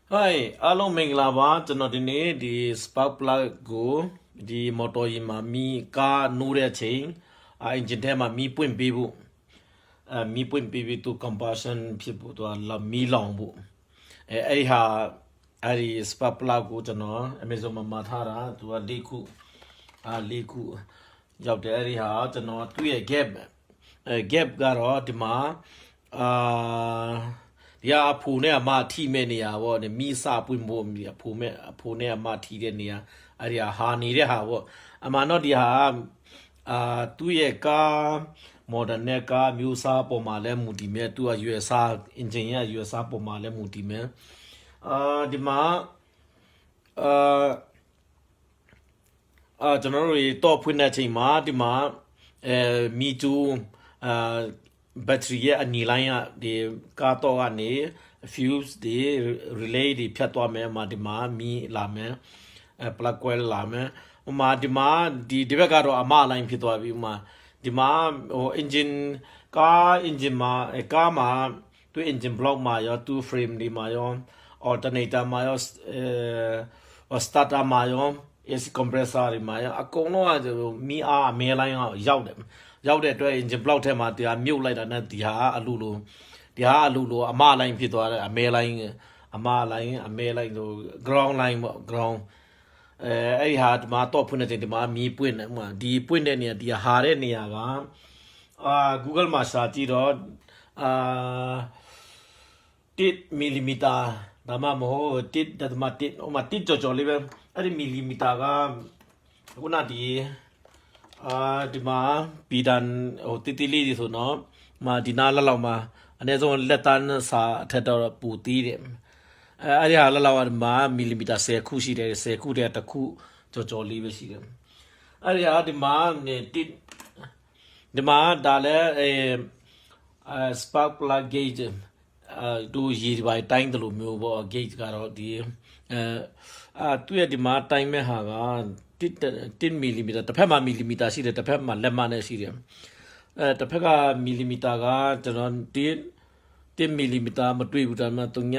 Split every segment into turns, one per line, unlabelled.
Hi, alo menglaba di spark plug go di motor yima mi ka nure chain engine tema mi point bibu mi point bibu to combustion people to la mi long bu ai ha ai spark plug go Amazon ma thara to liku ရောက်တယ်အဲ့ဒီဟာကျွန်တော်သူ့ရဲ့ gap ကတော့ဒီမှာဒီဟာအဖိုနဲ့အမထိမဲ့နေရာပေါ့မိစပွင့်ဖို့အဖိုနဲ့အမထိတဲ့နေရာအဲ့ဒီဟာနေတဲ့ဟာပေါ့အမှန်တော့ဒီဟာသူ့ရဲ့ကား modern နဲ့ကားမျိုးစားပေါ်မှာလဲမူတည်မဲ့သူက USA engine ရဲ့ USA ပေါ်မှာလဲမူတည်မဲ့ဒီမှာကျွန်တော်တို့တော့ဖွင့်တဲ့အချိန်မှာဒီမှာမီတူဘက်ထရီရဲ့အနီလိုင်းကဒီကားတော့ကနေ fuse ဒီ relay ဒီဖြတ်သွားမယ်မှာဒီမှာမီလာမယ် plug coil လာမယ်ဟိုမှာဒီမှာဒီဘက်ကတော့အမလိုင်းဖြစ်သွားပြီဟိုမှာဒီမှာဟို engine ကား engine မှာကားမှာသူ engine block မှာရောသူ frame ဒီမှာရော alternator မှာရောstarter မှာရောAC compressor တွေမှာအကုန်လုံးကမီအားအမဲလိုင်းကရောက်တဲ့အတွက် engine block ထဲမှာတရားမြုပ်လိုက်တာနဲ့ဒီဟာအလူလိုအမလိုင်းဖြစ်သွားတယ်အမဲလိုင်းဆို ground line ပေါ့ ground အဲ့ဒီဟာဒီမှာတော့ဖွင့်နေတယ်ဒီမှာမီးပွင့်တယ်ဥမာဒီပွင့်တဲ့နေရာဒီဟာတဲ့နေရာကGoogle မှာစာကြည့်တော့1 mm ဒါမှမဟုတ်1.1ဥမာ1ကြော်လေးပဲအဲ့ဒီမီလီမီတာကခုနဒီမှာပီဒန်ဟိုတိလေးဒီဆိုတော့ဒီနာလောက်မှာအနည်းဆုံးလက်တန်းစာအထက်တော့ပူတီးတယ်အဲ့ဒီဟာလောက်မှာမီလီမီတာ10ခုရှိတယ်10ခုတည်းတစ်ခုကြော်လေးပဲရှိတယ်အဲ့ဒီဟာဒီမှာဒါလည်းspark plug gauge ดูยีไปတိုင်းတယ်လို့မျိုးပေါ့ gauge ကတော့ဒီသူ့ရဲ့ဒီမှာတိုင်းမဲ့ဟာက1 mm တစ်ဖက်မှာမီလီမီတာရှိတယ်တစ်ဖက်မှာလက်မနဲ့ရှိတယ်တစ်ဖက်ကမီလီမီတာကကျွန်တော်1 mm မတွေ့ဘူးဒါမှ3ည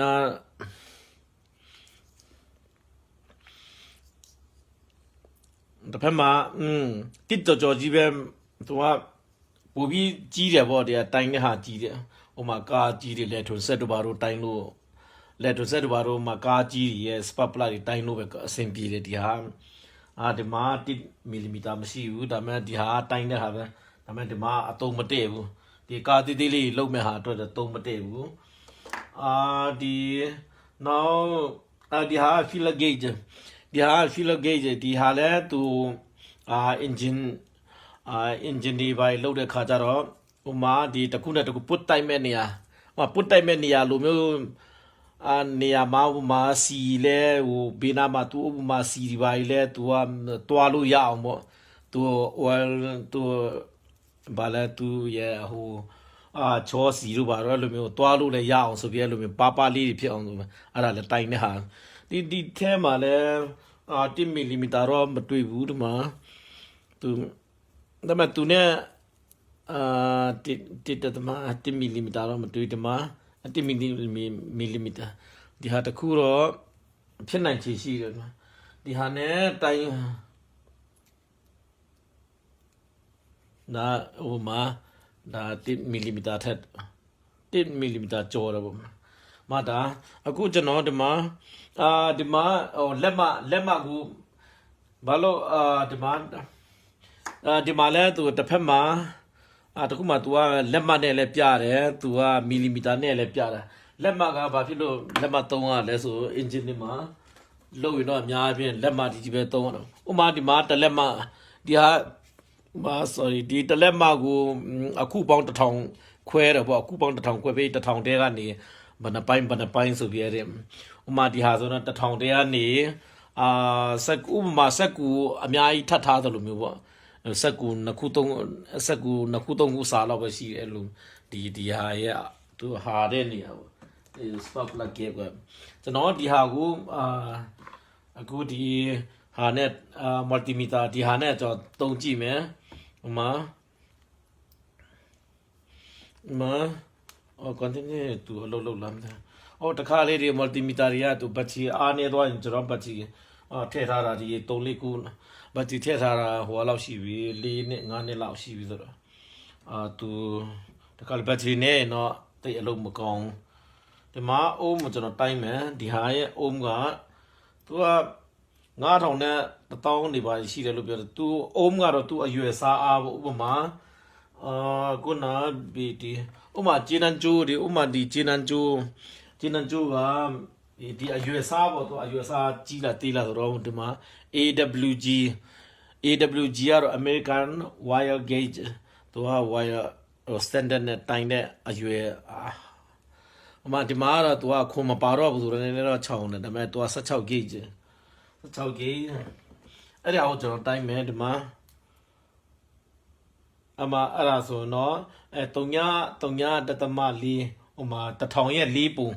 တစ်ဖက်မှာတစ်ကြော်ကြီးပဲသူကပိုပြီးကြီးတယ်ပေါ့တရားတိုင်းတဲ့ဟာကြီးတယ်ဟိုမှာကားကြီးတွေလက်ထုံဆက်တို့ဘာတို့တိုင်းလို့လက်ထုံဆက်တို့ဘာတို့မှာကားကြီးရဲ့ spark plug တွေတိုင်းလို့ပဲအဆင်ပြေတယ်ဒီဟာဒီမှာ1 mm မရှိဘူးဒါပေမဲ့ဒီဟာတိုင်းတဲ့ဟာပဲဒါပေမဲ့ဒီမှာအတုံးမတည့်ဘူးဒီကားသေးလေးလုံးမဲ့ဟာအတွက်အတုံးမတည့်ဘူးဒီနောက်ဒီဟာ filler gauge ဒီဟာလဲသူengine ဒီဘိုင်လောက်တဲ့ခါကျတော့ဟိုမှာဒီတစ်ခုနဲ့တစ်ခုပုတ်တိုက်မဲ့နေရာပုတ်တိုက်မဲ့နေရာလိုမျိုးနေရာမှာဟိုမှာစီလဲဟိုဘေးနားမှာသူဥပမာစီဒီဘိုင်လဲသူကတွားလို့ရအောင်ပေါ့သူ oil သူဘာလဲသူရဲ့ဟိုချောစီတို့ဘာတော့လိုမျိုးတွားလို့လည်းရအောင်ဆိုပြီးအဲ့လိုမျိုးပါလေးတွေဖြစ်အောင်ဆိုအဲ့ဒါလည်းတိုင်တဲ့ဟာဒီထဲမှာလဲ1 mmတော့မတွေ့ဘူးဒီမှာသူဒါမှသူနဲ့1 mmတော့မတွေ့ဒီမှာ1 mm ဒီဟာတခုတော့ဖြစ်နိုင်ချေရှိတယ်ဒီဟာနဲ့တိုင်းဒါဟိုမှာဒါ1 mm ထက်1 mm ကျော်တယ်ပေါ့မတာအခုကျွန်တော်ဒီမှာဟိုလက်မကိုဘာလို့ဒီမှာလဲသူတစ်ဖက်မှာတခုမှ तू ကလက်မနဲ့လည်းပြတယ် तू ကမီလီမီတာနဲ့လည်းပြတာလက်မကဘာဖြစ်လို့လက်မ3ရလဲဆို engine တွေမှာလုံရင်တော့အများကြီးလက်မကြီးပဲ3ရတော့ဥမာဒီမှာတလက်မဒီဟာsorry ဒီတလက်မကိုအခုပေါင်း1000ခွဲတယ်ပေါ့အခုပေါင်း1000ခွဲပြီး1000တဲကနေဘယ်နှပိုင်းဆိုပြီးရတယ်ဥမာဒီဟာဆိုတော့1000တဲကနေစက်ဥပမာစက်ကူအများကြီးထပ်ထားသလိုမျိုးပေါ့စက်ကူ2ခု3ခုစားလောက်ပဲရှိတယ်လို့ဒီဟာရဲ့သူဟာတဲ့နေရာပေါ့ဒီ spark plug gap ကကျွန်တော်ဒီဟာကိုအခုဒီဟာနဲ့multimeter ဒီဟာနဲ့ကျွန်တော်တုံးကြည့်မယ်ဟိုမှာcontinue သူအလုပ်လုပ်လာမယ် တခါလေးတွေ multimeter တွေကသူဘတ်ချီအားနေသွားရင်ကျွန်တော်ဘတ်ချီထည့်ထားတာဒီ3-4ခုဘတ်ချီထည့်ထားတာဟိုလောက်ရှိပြီ4နှစ်5နှစ်လောက်ရှိပြီဆိုတော့သူတခါဘတ်ချီနဲ့တော့တိတ်အလုံးမကောင်းဒီမှာအိုးမကျွန်တော်တိုင်းမယ်ဒီဟာရဲ့အိုးကသူက9000နဲ့1000နေပါရှိတယ်လို့ပြောတယ်သူအိုးကတော့သူအရွယ်စားအားဥပမာခုနဘီတီဥပမာဂျင်းနန်ဂျိုဒီဥပမာဒီဂျင်းနန်ဂျိုကဒီအရွယ်စားပေါ့သူအရွယ်စားကြီးလာတေးလာဆိုတော့ဒီမှာ AWG ကတော့ American Wire Gauge သူက wire standard နဲ့တိုင်းတဲ့အရွယ်ဒီမှာတော့သူကခွန်မပါတော့ဘူးဆိုတော့နည်းနည်းတော့6နေဒါပေမဲ့သူက16 gauge အဲ့ဒါကိုကျွန်တော်တိုင်းမယ်ဒီမှာအဲ့ဒါဆိုတော့3.4ဟိုမှာ1000ရဲ့4ပုံ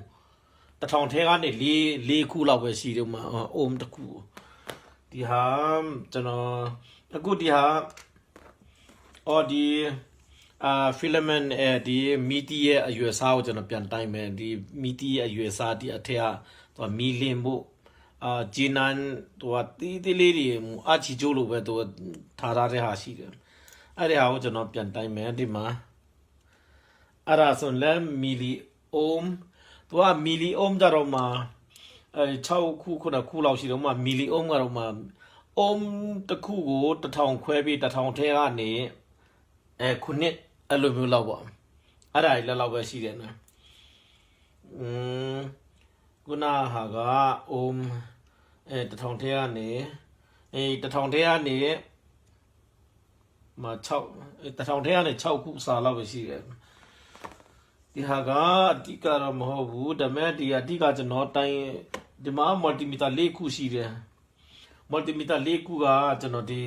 1000ထဲကနေ4ခုလောက်ပဲရှိတယ်မှာအိုမ်တစ်ခုဒီဟာကျွန်တော်အခုဒီဟာဒီfilament ဒီမီတီရဲ့အရွယ်စားကိုကျွန်တော်ပြန်တိုင်းမယ်ဒီမီတီရဲ့အရွယ်စားဒီအထက်ကသူမီလင်ဖို့ဂျီနန်သူတီးသေးလေးတွေအချီကျိုးလိုပဲသူထားတဲ့ဟာရှိတယ်အဲ့ဒီဟာကိုကျွန်တော်ပြန်တိုင်းမယ်ဒီမှာအဲ့ဒါဆိုလဲမီလီအိုမ်သူကမီလီအိုမ်ကြတော့မှ6ခု9ခုလောက်ရှိတော့မှမီလီအိုမ်ကတော့မှအိုမ်တစ်ခုကို1000ခွဲပြီး1000ထဲကနေခုနှစ်အဲ့လိုမျိုးလောက်ပေါ့အဲ့ဒါကြီးလောက်ပဲရှိတယ်နော်ခုနဟာကအိုမ်1000ထဲကနေ1000ထဲကနေမှာ1000ထဲကနေ6ခုစာလောက်ပဲရှိတယ်ဒီဟာကအတိကတော့မဟုတ်ဘူးဒါပေမဲ့ဒီအတိကကျွန်တော်တိုင်းဒီမှာ multimeter 4ခုရှိတယ် multimeter 4ခုကကျွန်တော်ဒီ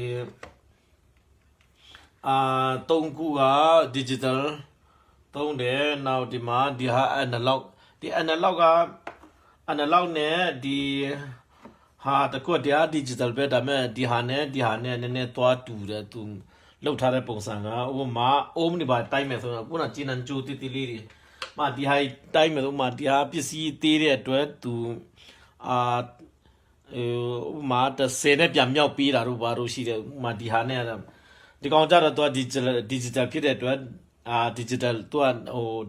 3ခုက digital 3တယ်နောက်ဒီမှာဒီဟာ analog ဒီ analog နဲ့ဒီဟာတကွတရား digital ပဲဒါပေမဲ့ဒီဟာနဲ့နည်းနည်းသွားတူတယ်သူလောက်ထားတဲ့ပုံစံကဥပမာအိုးမနေပါတိုင်းမယ်ဆိုတော့ခုနဂျင်းနန်ဂျိုတီလေးတွေဒီဟာတိုင်းမယ်ဆိုမှဒီဟာပစ္စည်းသေးတဲ့အတွက်သူဥပမာ30နဲ့ပြန်မြောက်ပေးတာတို့ဘာလို့ရှိတယ်ဥပမာဒီဟာနဲ့ဒီကောင်ကြတော့သူက digital ဖြစ်တဲ့အတွက် digital သူက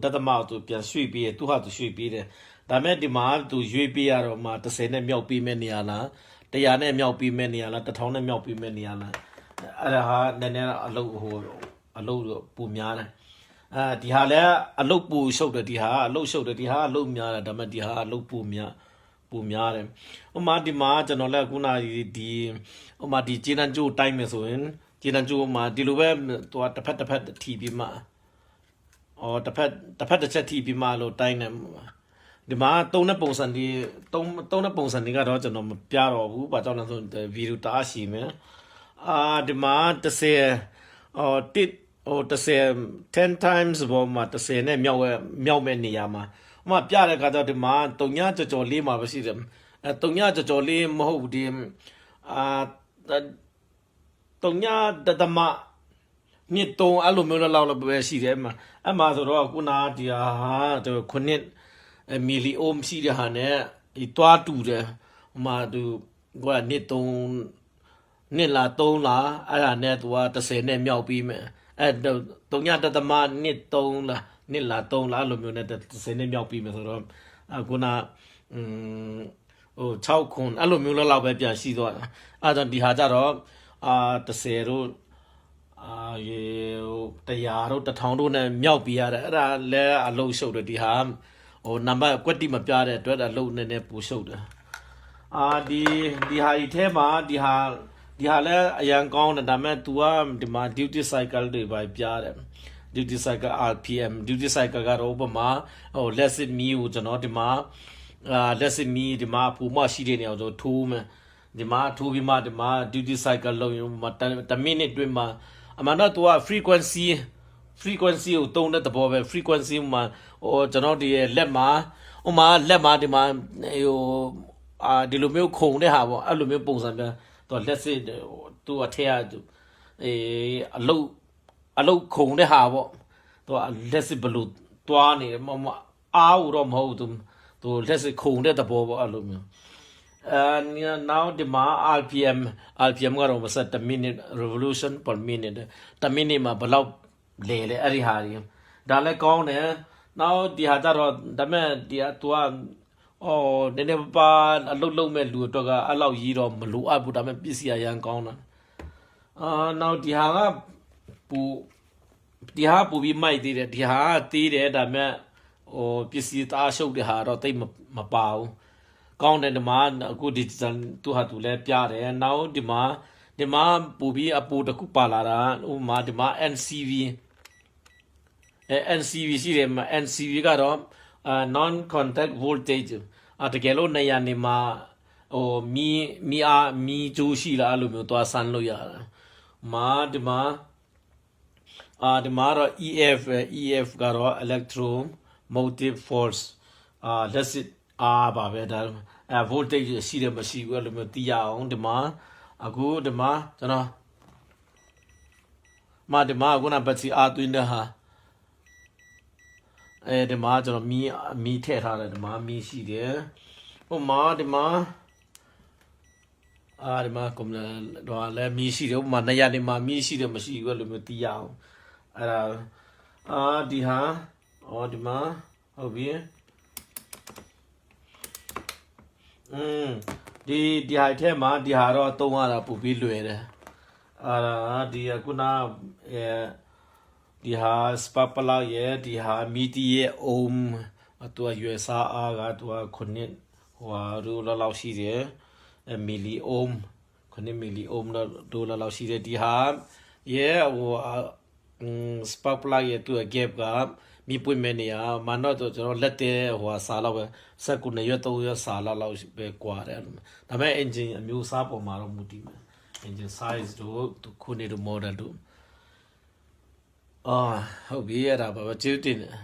ဒသမသူပြန်ရွှေ့ပေးတယ်သူဟာသူရွှေ့ပေးတယ်ဒါမဲ့ဒီမှာသူရွှေ့ပေးရတော့မှ30နဲ့မြောက်ပေးမဲ့နေရလား100နဲ့မြောက်ပေးမဲ့နေရလား1000နဲ့မြောက်ပေးမဲ့နေရလားအဲ့ဒါဟာနည်းနည်းအလုပ်ပူများတယ်ဒီဟာလည်းအလုပ်ပူရှုပ်တယ်ဒီဟာအလုပ်ရှုပ်တယ်ဒီဟာအလုပ်များတယ်ဒါမဲ့ဒီဟာအလုပ်ပူများတယ်ဥမာဒီမှာကျွန်တော်လည်းခုနဒီဥမာဒီဂျင်းနန်ဂျိုတိုင်းမယ်ဆိုရင်ဂျင်းနန်ဂျိုမှာဒီလိုပဲသူကတစ်ဖက်ထီပြီးမှတစ်ဖက်တစ်ချက်ထီပြီးမှလို့တိုင်းတယ်ဒီမှာသုံးတဲ့ပုံစံတွေကတော့ကျွန်တော်မပြတော့ဘူးဘာကြောင့်လဲဆိုဗီဒီယိုတအားရှိမယ်ဒီမှာ10 times ဘောမှာ10နဲ့မြောက်မဲ့နေရာမှာဥမာပြတဲ့ခါကျတော့ဒီမှာ3ညကြော်လေးမှာပဲရှိတယ်3ညကြော်လေးမဟုတ်ဘူးဒီ3ညတသမနှစ်3အဲ့လိုမျိုးလောက်ပဲရှိတယ်အမှဆိုတော့ခုနဒီဟာခုနှစ်မီလီအိုမ်ရှိတဲ့ဟာနဲ့ဒီတွားတူတယ်ဟိုမှာသူကနှစ်3လားအဲ့ဒါနဲ့သူက30နဲ့မြောက်ပြီးမယ်3ညတသမနှစ်3လားနှစ်လား3လားလိုမျိုးနဲ့30နဲ့မြောက်ပြီးမယ်ဆိုတော့ခုန6ခွန်အဲ့လိုမျိုးလောက်ပဲပြန်ရှိသွားတာအဲ့တော့ဒီဟာကြတော့30တို့100တို့1000တို့နဲ့မြောက်ပြီးရတယ်အဲ့ဒါလည်းအလုံးရှုပ်တယ်ဒီဟာနံပါတ်ကွက်တိမပြတဲ့အတွက်အလုံးနည်းနည်းပူရှုပ်တယ်ဒီဟာဒီထဲမှာဒီဟာလည်းအရန်ကောင်းတယ်ဒါပေမဲ့ तू ကဒီမှာ duty cycle တွေပဲပြတယ် duty cycle RPM duty cycle ကတော့ဥပမာlet's say me ကိုကျွန်တော်ဒီမှာlet's say me ဒီမှာပူမရှိတဲ့နေရာဆိုထိုးမယ်ဒီမှာထိုးပြီးမှဒီမှာ duty cycle လုပ်ရင်10 minute တွင်းမှာအမှန်တော့ तू က frequency ကိုတုံးတဲ့သဘောပဲ frequency မှာကျွန်တော်ဒီလက်မှာဥမာလက်မှာဒီမှာဒီလိုမျိုးခုံတဲ့ဟာပေါ့အဲ့လိုမျိုးပုံစံပြတော့လက်စစ်သူအထက်ကအလုတ်ခုံတဲ့ဟာပေါ့သူလက်စစ်ဘလို့တွားနေတယ်အားတော့မဟုတ်သူ သူလက်စခုံတဲ့တဘောပေါ့အဲ့လိုမျိုးnow ဒီမှာ RPM ကတော့မစတ minute revolution per minute တ minute မှာဘယ်လောက်လဲလဲအဲ့ဒီဟာကြီးဒါလည်းကောင်းတယ် now ဒီဟာကြတော့ဒါမဲ့ဒီဟာ तू อ่ะနည်းနည်းပါအလုတ်လုံးမဲ့လူတော့ကအဲ့လောက်ကြီးတော့မလိုအပ်ဘူးဒါမဲ့ပစ္စည်းအရန်ကောင်းတာnow ဒီဟာကပူပြီးမိုက်သေးတယ်ဒီဟာသေးတယ်ဒါမဲ့ပစ္စည်းသားရှုပ်တဲ့ဟာတော့တိတ်မပါဘူးကောင်းတယ်ဒီမှာအခုဒီသူဟာသူလည်းပြတယ်နောက်ဒီမှာပူပြီးအပူတစ်ခုပါလာတာဥပမာဒီမှာ NCV ရှိတယ်မှာ NCV ကတော့ non contact voltage တကယ်လို့နေရာနေမှာမီကျိုးရှိလားအဲ့လိုမျိုးသွားဆန်းလို့ရတယ်ဒီမှာတော့ EF ကတော့ electromotive force လက်စစ်အားပါပဲဒါvoltage ရှိတယ်မရှိဘူးအဲ့လိုမျိုးသိရအောင်ဒီမှာအခုဒီမှာကျွန်တော်ဒီမှာအခုနဘက်စီအားသွင်းတဲ့ဟာဒီမှာကျွန်တော်မီထည့်ထားတယ်ဒီမှာမီရှိတယ်ဒီမှာကွန်တော့လည်းမီရှိတယ်ဥပမာနေရာနေမှာမီရှိတယ်မရှိဘူးအဲ့လိုမျိုးသိရအောင်အဲ့ဒါဒီဟာဒီမှာဟုတ်ပြီဒီဟာထဲမှာဒီဟာတော့သုံးရတာပူပြီးလွယ်တယ်ဒီခုနဒီဟာ spark plug ရဲ့ဒီဟာ MIDI ရဲ့ ohm သူက USR ကသူက9ရူလောက်ရှိတယ်milli ohm 9 milli ohm တော့လောက်ရှိတယ်ဒီဟာရဲ့spark plug ရဲ့သူက gap ကမိပွင့်မဲ့နေရမတော့ကျွန်တော်လက်တဲ့စာလောက်ပဲ19ရက်3ရက်စာလောက်ပဲကွာတယ်ဒါပေမဲ့ engine အမျိုးအစားပေါ်မှာတော့မူတည်မယ် engine size တို့ခုနေတို့ model တို့ဟုတ်ပြီအဲ့ဒါပါပဲကျေးဇူးတင်တယ်